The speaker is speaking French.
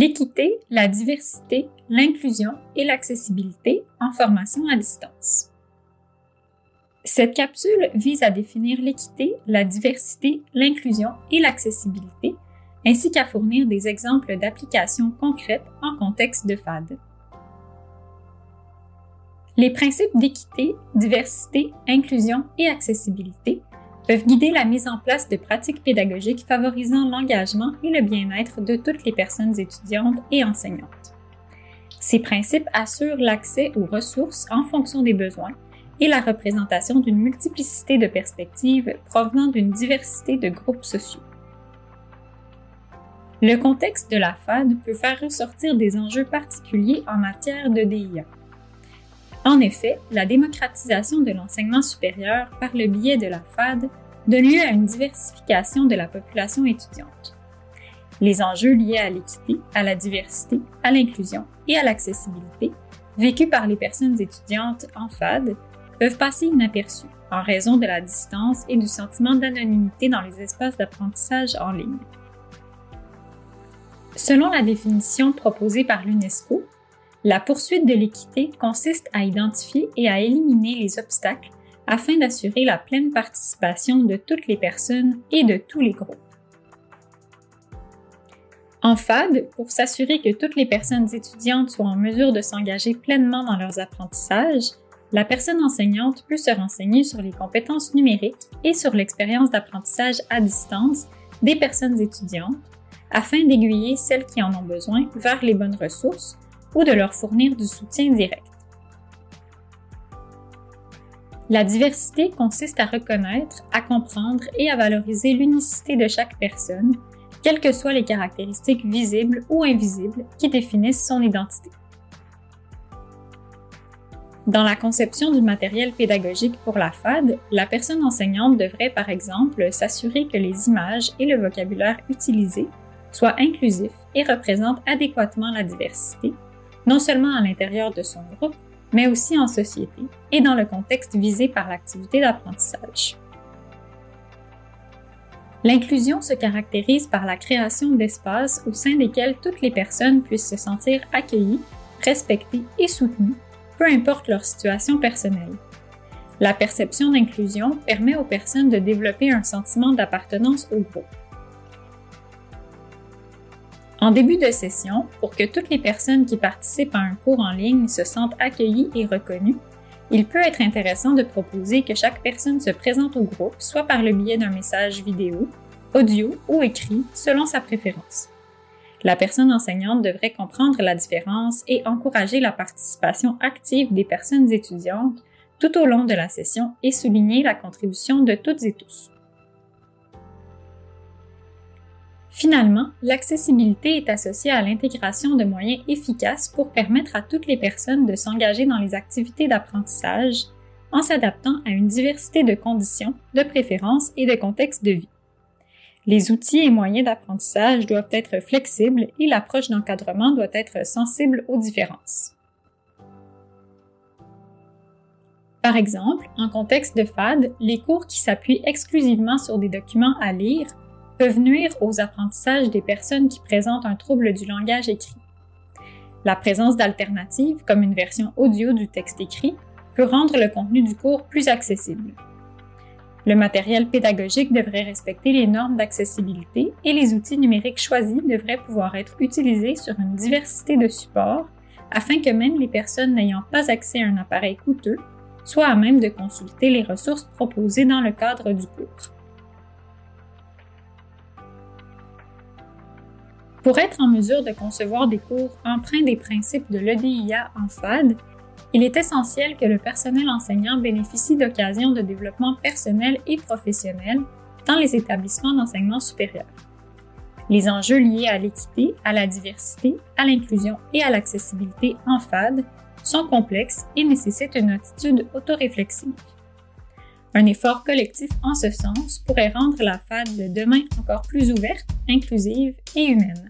l'équité, la diversité, l'inclusion et l'accessibilité en formation à distance. Cette capsule vise à définir l'équité, la diversité, l'inclusion et l'accessibilité, ainsi qu'à fournir des exemples d'applications concrètes en contexte de FAD. Les principes d'équité, diversité, inclusion et accessibilité peuvent guider la mise en place de pratiques pédagogiques favorisant l'engagement et le bien-être de toutes les personnes étudiantes et enseignantes. Ces principes assurent l'accès aux ressources en fonction des besoins et la représentation d'une multiplicité de perspectives provenant d'une diversité de groupes sociaux. Le contexte de la FAD peut faire ressortir des enjeux particuliers en matière de DIA. En effet, la démocratisation de l'enseignement supérieur par le biais de la FAD donne lieu à une diversification de la population étudiante. Les enjeux liés à l'équité, à la diversité, à l'inclusion et à l'accessibilité, vécus par les personnes étudiantes en FAD, peuvent passer inaperçus en raison de la distance et du sentiment d'anonymité dans les espaces d'apprentissage en ligne. Selon la définition proposée par l'UNESCO, la poursuite de l'équité consiste à identifier et à éliminer les obstacles afin d'assurer la pleine participation de toutes les personnes et de tous les groupes. En FAD, pour s'assurer que toutes les personnes étudiantes soient en mesure de s'engager pleinement dans leurs apprentissages, la personne enseignante peut se renseigner sur les compétences numériques et sur l'expérience d'apprentissage à distance des personnes étudiantes afin d'aiguiller celles qui en ont besoin vers les bonnes ressources ou de leur fournir du soutien direct. La diversité consiste à reconnaître, à comprendre et à valoriser l'unicité de chaque personne, quelles que soient les caractéristiques visibles ou invisibles qui définissent son identité. Dans la conception du matériel pédagogique pour la FAD, la personne enseignante devrait par exemple s'assurer que les images et le vocabulaire utilisés soient inclusifs et représentent adéquatement la diversité, non seulement à l'intérieur de son groupe, mais aussi en société et dans le contexte visé par l'activité d'apprentissage. L'inclusion se caractérise par la création d'espaces au sein desquels toutes les personnes puissent se sentir accueillies, respectées et soutenues, peu importe leur situation personnelle. La perception d'inclusion permet aux personnes de développer un sentiment d'appartenance au groupe. En début de session, pour que toutes les personnes qui participent à un cours en ligne se sentent accueillies et reconnues, il peut être intéressant de proposer que chaque personne se présente au groupe, soit par le biais d'un message vidéo, audio ou écrit, selon sa préférence. La personne enseignante devrait comprendre la différence et encourager la participation active des personnes étudiantes tout au long de la session et souligner la contribution de toutes et tous. Finalement, l'accessibilité est associée à l'intégration de moyens efficaces pour permettre à toutes les personnes de s'engager dans les activités d'apprentissage en s'adaptant à une diversité de conditions, de préférences et de contextes de vie. Les outils et moyens d'apprentissage doivent être flexibles et l'approche d'encadrement doit être sensible aux différences. Par exemple, en contexte de FAD, les cours qui s'appuient exclusivement sur des documents à lire peuvent nuire aux apprentissages des personnes qui présentent un trouble du langage écrit. La présence d'alternatives, comme une version audio du texte écrit, peut rendre le contenu du cours plus accessible. Le matériel pédagogique devrait respecter les normes d'accessibilité et les outils numériques choisis devraient pouvoir être utilisés sur une diversité de supports afin que même les personnes n'ayant pas accès à un appareil coûteux soient à même de consulter les ressources proposées dans le cadre du cours. Pour être en mesure de concevoir des cours empreints des principes de l'EDIA en FAD, il est essentiel que le personnel enseignant bénéficie d'occasions de développement personnel et professionnel dans les établissements d'enseignement supérieur. Les enjeux liés à l'équité, à la diversité, à l'inclusion et à l'accessibilité en FAD sont complexes et nécessitent une attitude autoréflexive. Un effort collectif en ce sens pourrait rendre la FAD de demain encore plus ouverte, inclusive et humaine.